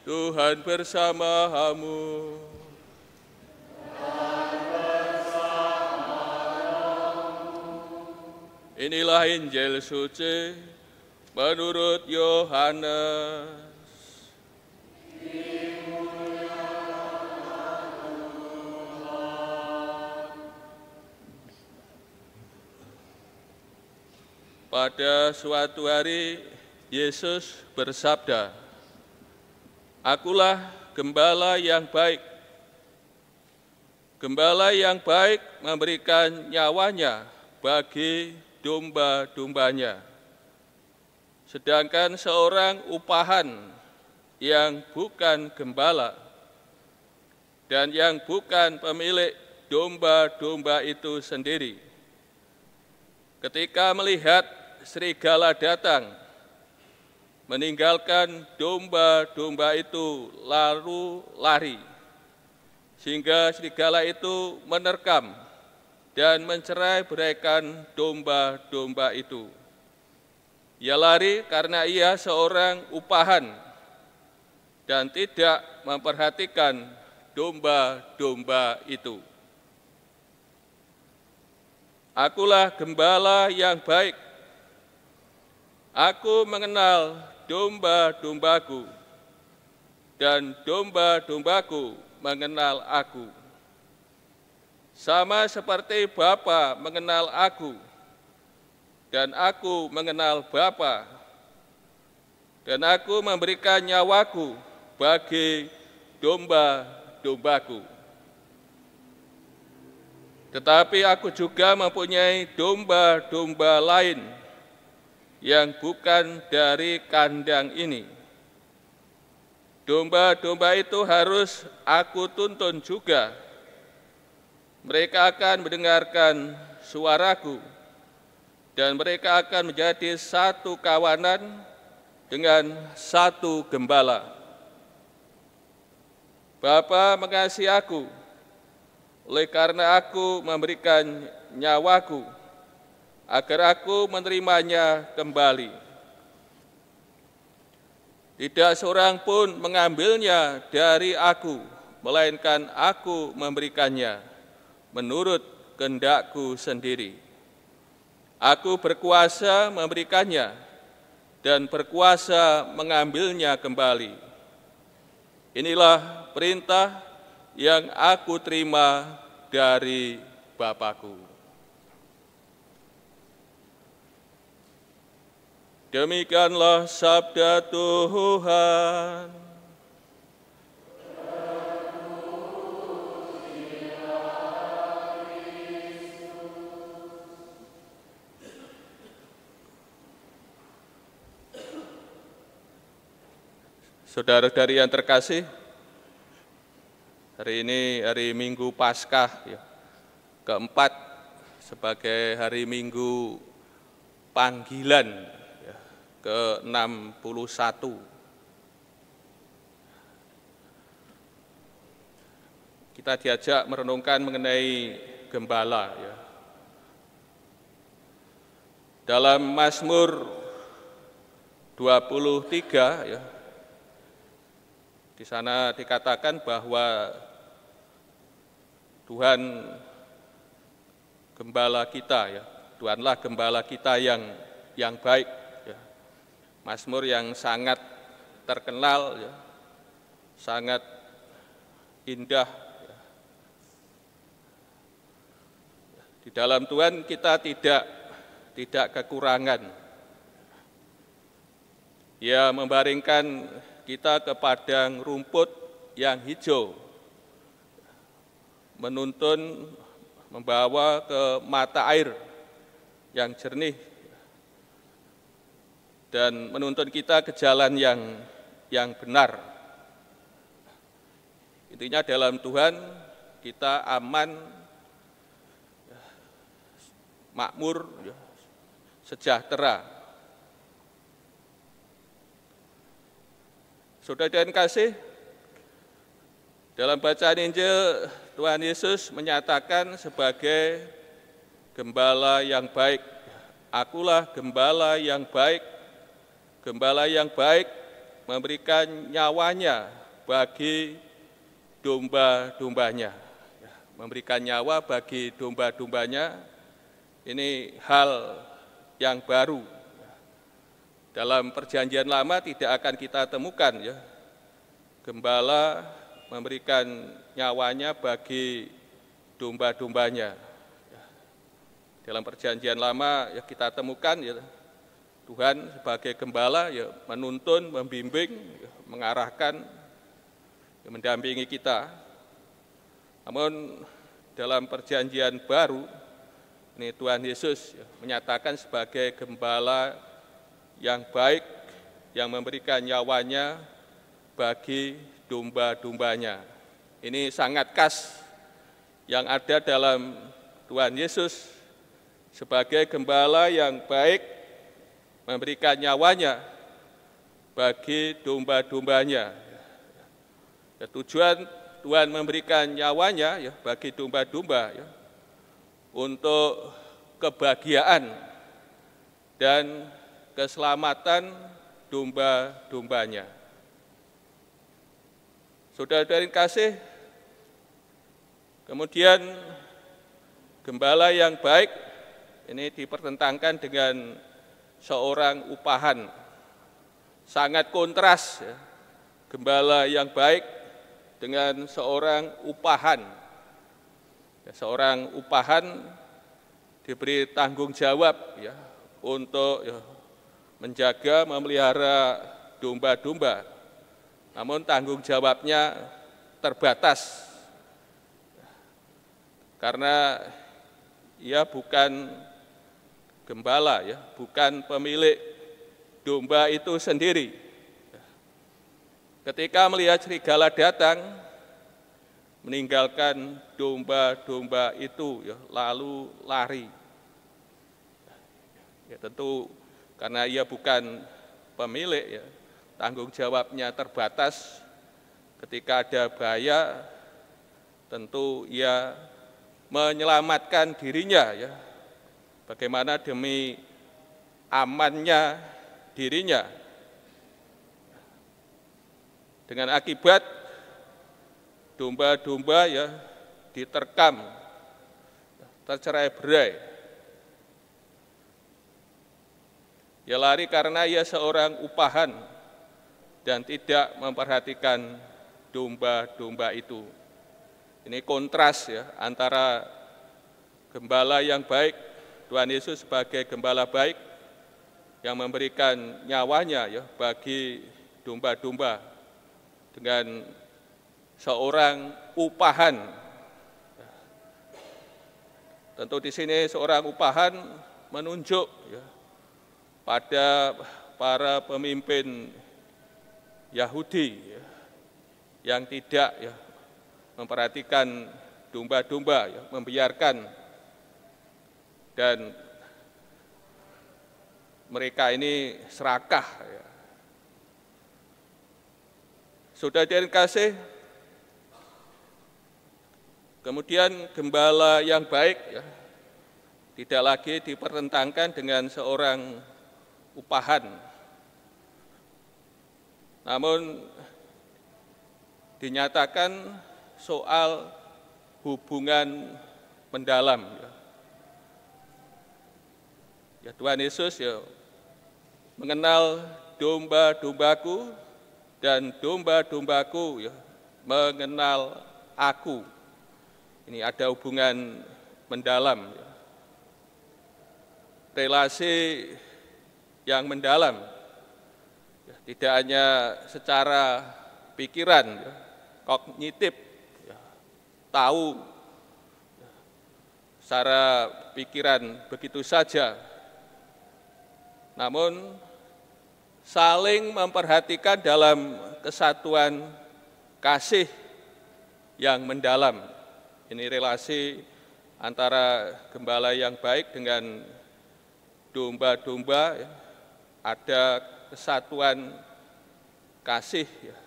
Tuhan bersamamu. Inilah Injil suci menurut Yohanes. Pada suatu hari, Yesus bersabda, "Akulah gembala yang baik. Gembala yang baik memberikan nyawanya bagi domba-dombanya. Sedangkan seorang upahan yang bukan gembala dan yang bukan pemilik domba-domba itu sendiri, ketika melihat serigala datang, meninggalkan domba-domba itu lalu lari, sehingga serigala itu menerkam dan mencerai-beraikan domba-domba itu. Ia lari karena ia seorang upahan dan tidak memperhatikan domba-domba itu. Akulah gembala yang baik. Aku mengenal domba-dombaku, dan domba-dombaku mengenal aku. Sama seperti Bapa mengenal aku, dan aku mengenal Bapa, dan aku memberikan nyawaku bagi domba-dombaku. Tetapi aku juga mempunyai domba-domba lain yang bukan dari kandang ini. Domba-domba itu harus aku tuntun juga. Mereka akan mendengarkan suaraku, dan mereka akan menjadi satu kawanan dengan satu gembala. Bapa mengasihi aku, oleh karena aku memberikan nyawaku, agar aku menerimanya kembali. Tidak seorang pun mengambilnya dari aku, melainkan aku memberikannya menurut kehendakku sendiri. Aku berkuasa memberikannya dan berkuasa mengambilnya kembali. Inilah perintah yang aku terima dari Bapa-Ku." Demikianlah sabda Tuhan. Saudara-saudari yang terkasih, hari ini hari Minggu Paskah keempat sebagai hari Minggu panggilan ke-61. Kita diajak merenungkan mengenai gembala. Dalam Mazmur 23 di sana dikatakan bahwa Tuhan gembala kita, Tuhanlah gembala kita yang baik. Mazmur yang sangat terkenal, sangat indah. Di dalam Tuhan kita tidak kekurangan. Ia membaringkan kita ke padang rumput yang hijau, menuntun, membawa ke mata air yang jernih, dan menuntun kita ke jalan yang benar. Intinya dalam Tuhan kita aman, makmur, sejahtera. Saudara dan kasih, dalam bacaan Injil, Tuhan Yesus menyatakan sebagai gembala yang baik. Akulah gembala yang baik. Gembala yang baik memberikan nyawanya bagi domba-dombanya. Memberikan nyawa bagi domba-dombanya, ini hal yang baru. Dalam perjanjian lama tidak akan kita temukan ya, gembala memberikan nyawanya bagi domba-dombanya. Dalam perjanjian lama ya kita temukan ya, Tuhan sebagai gembala ya menuntun, membimbing, ya, mengarahkan, ya, mendampingi kita. Namun dalam perjanjian baru, ini Tuhan Yesus ya, menyatakan sebagai gembala yang baik, yang memberikan nyawanya bagi domba-dombanya. Ini sangat khas yang ada dalam Tuhan Yesus sebagai gembala yang baik, memberikan nyawanya bagi domba-dombanya. Ya, tujuan Tuhan memberikan nyawanya ya bagi domba-domba ya, untuk kebahagiaan dan keselamatan domba-dombanya. Saudara-saudara yang kasih, kemudian gembala yang baik ini dipertentangkan dengan seorang upahan. Sangat kontras ya, gembala yang baik dengan seorang upahan. Ya, seorang upahan diberi tanggung jawab ya, untuk ya, menjaga, memelihara domba-domba. Namun tanggung jawabnya terbatas. Karena ia bukan gembala ya, bukan pemilik domba itu sendiri. Ketika melihat serigala datang, meninggalkan domba-domba itu, ya, lalu lari. Ya, tentu karena ia bukan pemilik, ya, tanggung jawabnya terbatas. Ketika ada bahaya, tentu ia menyelamatkan dirinya, ya. Bagaimana demi amannya dirinya. Dengan akibat domba-domba ya diterkam, tercerai-berai. Ia lari karena ia seorang upahan dan tidak memperhatikan domba-domba itu. Ini kontras ya antara gembala yang baik, Tuhan Yesus sebagai gembala baik yang memberikan nyawanya ya bagi domba-domba, dengan seorang upahan. Tentu di sini seorang upahan menunjuk ya, pada para pemimpin Yahudi ya, yang tidak ya, memperhatikan domba-domba, ya, membiarkan, dan mereka ini serakah. Ya. Saudara yang kasih, kemudian gembala yang baik ya, tidak lagi dipertentangkan dengan seorang upahan, namun dinyatakan soal hubungan mendalam. Ya, Tuhan Yesus ya mengenal domba-dombaku dan domba-dombaku ya mengenal aku. Ini ada hubungan mendalam, ya. Relasi yang mendalam, ya, tidak hanya secara pikiran, ya, kognitif, ya, tahu ya, secara pikiran begitu saja, namun saling memperhatikan dalam kesatuan kasih yang mendalam. Ini relasi antara gembala yang baik dengan domba-domba, ya, ada kesatuan kasih ya,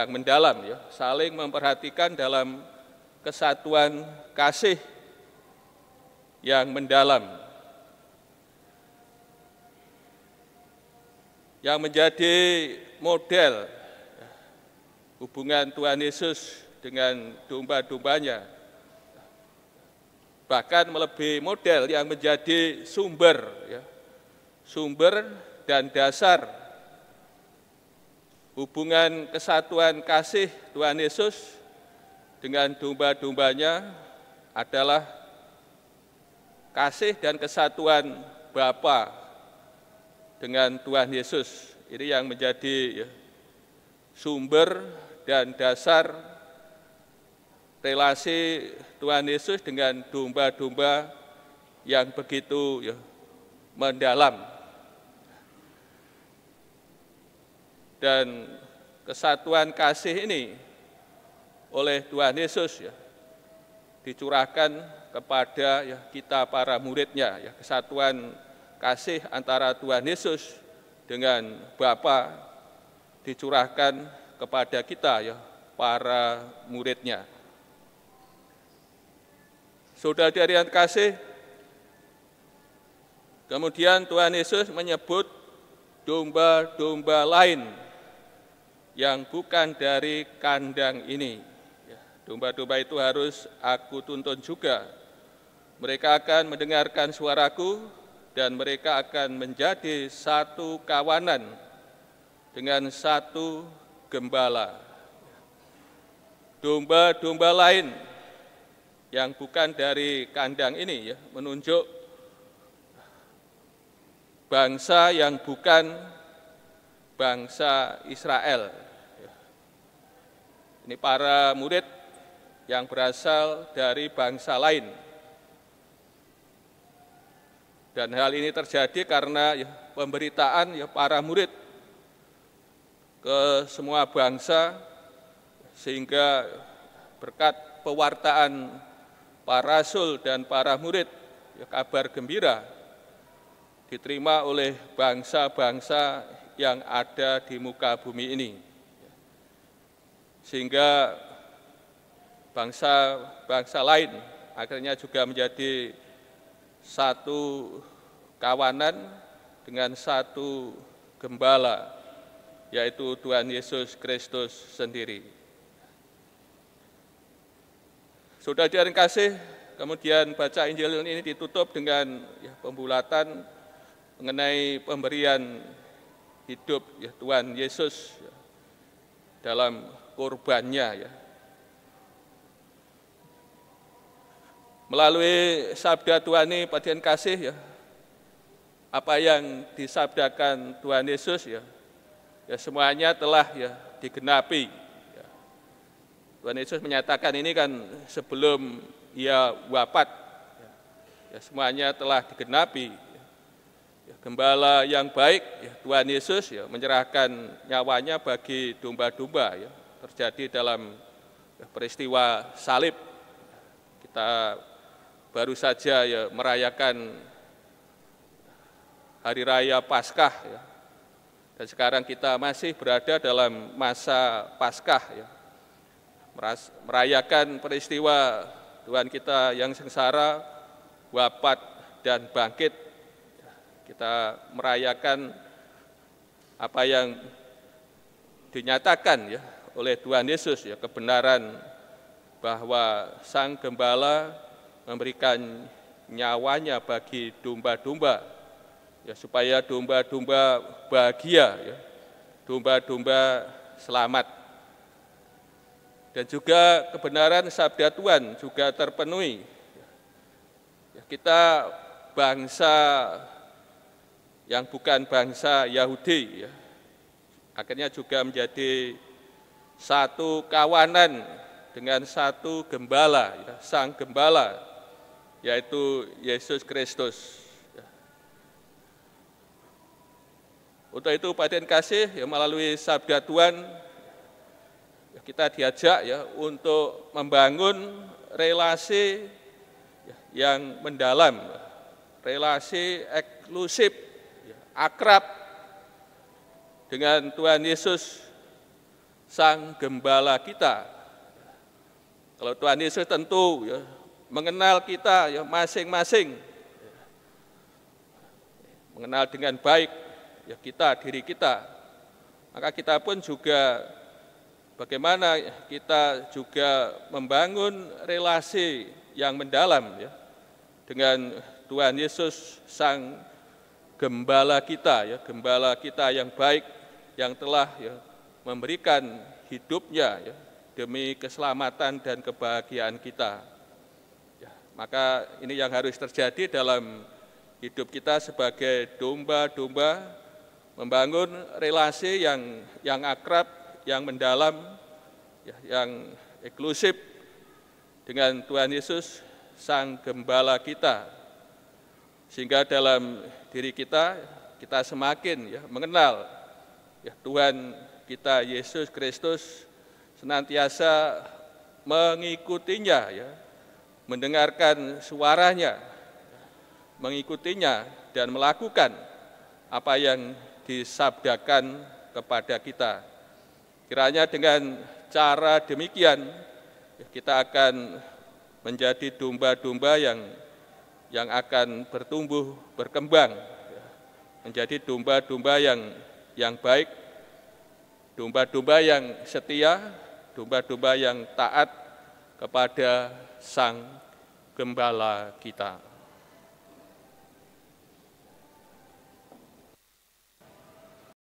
yang mendalam, ya, saling memperhatikan dalam kesatuan kasih yang mendalam. yang menjadi model hubungan Tuhan Yesus dengan domba-dombanya, bahkan melebihi model yang menjadi sumber dan dasar hubungan kesatuan kasih Tuhan Yesus dengan domba-dombanya adalah kasih dan kesatuan Bapa dengan Tuhan Yesus. Ini yang menjadi sumber dan dasar relasi Tuhan Yesus dengan domba-domba yang begitu mendalam. Dan kesatuan kasih ini oleh Tuhan Yesus dicurahkan kepada kita para muridnya, kesatuan kasih antara Tuhan Yesus dengan Bapa dicurahkan kepada kita para muridnya. Saudara-saudari yang kasih, kemudian Tuhan Yesus menyebut domba-domba lain yang bukan dari kandang ini. Domba-domba itu harus aku tuntun juga. Mereka akan mendengarkan suaraku dan mereka akan menjadi satu kawanan dengan satu gembala. Domba-domba lain yang bukan dari kandang ini menunjuk bangsa yang bukan bangsa Israel. Ini para murid yang berasal dari bangsa lain. Dan hal ini terjadi karena pemberitaan para murid ke semua bangsa, sehingga berkat pewartaan para rasul dan para murid, kabar gembira diterima oleh bangsa-bangsa yang ada di muka bumi ini. Sehingga bangsa-bangsa lain akhirnya juga menjadi satu kawanan dengan satu gembala, yaitu Tuhan Yesus Kristus sendiri. Saudara-saudari yang kasih, kemudian baca Injil ini ditutup dengan pembulatan mengenai pemberian hidup Tuhan Yesus dalam kurbannya. Melalui sabda Tuhan ini, Pak Dian kasih apa yang disabdakan Tuhan Yesus semuanya telah digenapi. Tuhan Yesus menyatakan ini kan sebelum ia wafat, semuanya telah digenapi. Gembala yang baik, Tuhan Yesus menyerahkan nyawanya bagi domba-domba. Terjadi dalam peristiwa salib. Kita baru saja merayakan Hari Raya Paskah, dan sekarang kita masih berada dalam masa Paskah, merayakan peristiwa Tuhan kita yang sengsara, wafat dan bangkit. Kita merayakan apa yang dinyatakan oleh Tuhan Yesus, kebenaran bahwa Sang Gembala memberikan nyawanya bagi domba-domba, supaya domba-domba bahagia, domba-domba selamat. Dan juga kebenaran sabda Tuhan juga terpenuhi. Kita bangsa yang bukan bangsa Yahudi, akhirnya juga menjadi satu kawanan dengan satu gembala, Sang Gembala, yaitu Yesus Kristus. Untuk itu Pak Dian kasih, melalui sabda Tuhan, kita diajak untuk membangun relasi yang mendalam, relasi eksklusif, akrab dengan Tuhan Yesus, Sang Gembala kita. Kalau Tuhan Yesus tentu mengenal kita masing-masing, mengenal dengan baik, ya kita, diri kita, maka kita pun juga bagaimana kita juga membangun relasi yang mendalam ya, dengan Tuhan Yesus Sang Gembala kita, ya, Gembala kita yang baik, yang telah ya, memberikan hidupnya ya, demi keselamatan dan kebahagiaan kita. Ya, maka ini yang harus terjadi dalam hidup kita sebagai domba-domba, membangun relasi yang akrab, yang mendalam, ya, yang eksklusif dengan Tuhan Yesus, Sang Gembala kita. Sehingga dalam diri kita semakin ya, mengenal ya, Tuhan kita Yesus Kristus, senantiasa mengikutinya, ya, mendengarkan suaranya, mengikutinya dan melakukan apa yang disabdakan kepada kita. Kiranya dengan cara demikian kita akan menjadi domba-domba yang akan bertumbuh, berkembang, menjadi domba-domba yang baik, domba-domba yang setia, domba-domba yang taat kepada Sang Gembala kita.